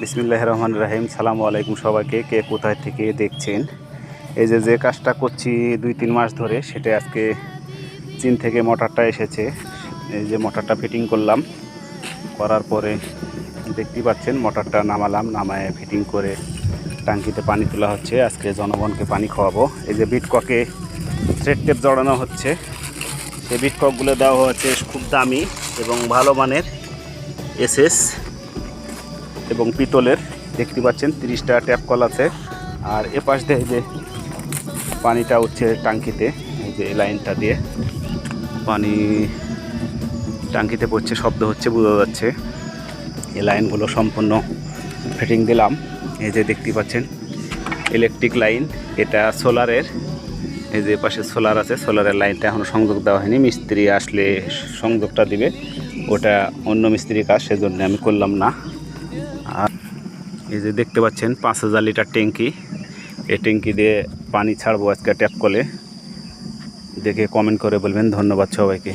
বিসমিল্লাহির রহমানির রহিম। সালামু আলাইকুম সবাইকে, কে কোথায় থেকে দেখছেন। এই যে কাজটা করছি 2-3 মাস ধরে, সেটা আজকে চীন থেকে মোটরটা এসেছে। এই যে মোটরটা ফিটিং করলাম, করার পরে দেখতেই পাচ্ছেন মোটরটা নামালাম, নামায় ফিটিং করে ট্যাঙ্কিতে পানি তোলা হচ্ছে। আজকে জনগণকে পানি খাওয়াবো। এই যে বিটককে থ্রেড টেপ জড়ানো হচ্ছে, সেই বিটককগুলো দেওয়া হচ্ছে খুব দামি এবং ভালো মানের এসএস এবং পিতলের। দেখতে পাচ্ছেন 30টা ট্যাপ কল আছে। আর এপাশ দিয়ে যে পানিটা উঠছে ট্যাঙ্কিতে, এই যে এই লাইনটা দিয়ে পানি ট্যাঙ্কিতে পড়ছে, শব্দ হচ্ছে, বোঝা যাচ্ছে। এই লাইনগুলো সম্পূর্ণ ফিটিং দিলাম। এই যে দেখতে পাচ্ছেন ইলেকট্রিক লাইন, এটা সোলারের। এই যে পাশে সোলার আছে, সোলারের লাইনটা এখনও সংযোগ দেওয়া হয়নি, মিস্ত্রি আসলে সংযোগটা দিবে। ওটা অন্য মিস্ত্রির কাজ, সেজন্য আমি করলাম না। আর এই যে দেখতে পাচ্ছেন 5000 লিটার ট্যাঙ্কি, এই ট্যাঙ্কি দিয়ে পানি ছাড়বো আজকে ট্যাপ কলে। দেখে কমেন্ট করে বলবেন। ধন্যবাদ সবাইকে।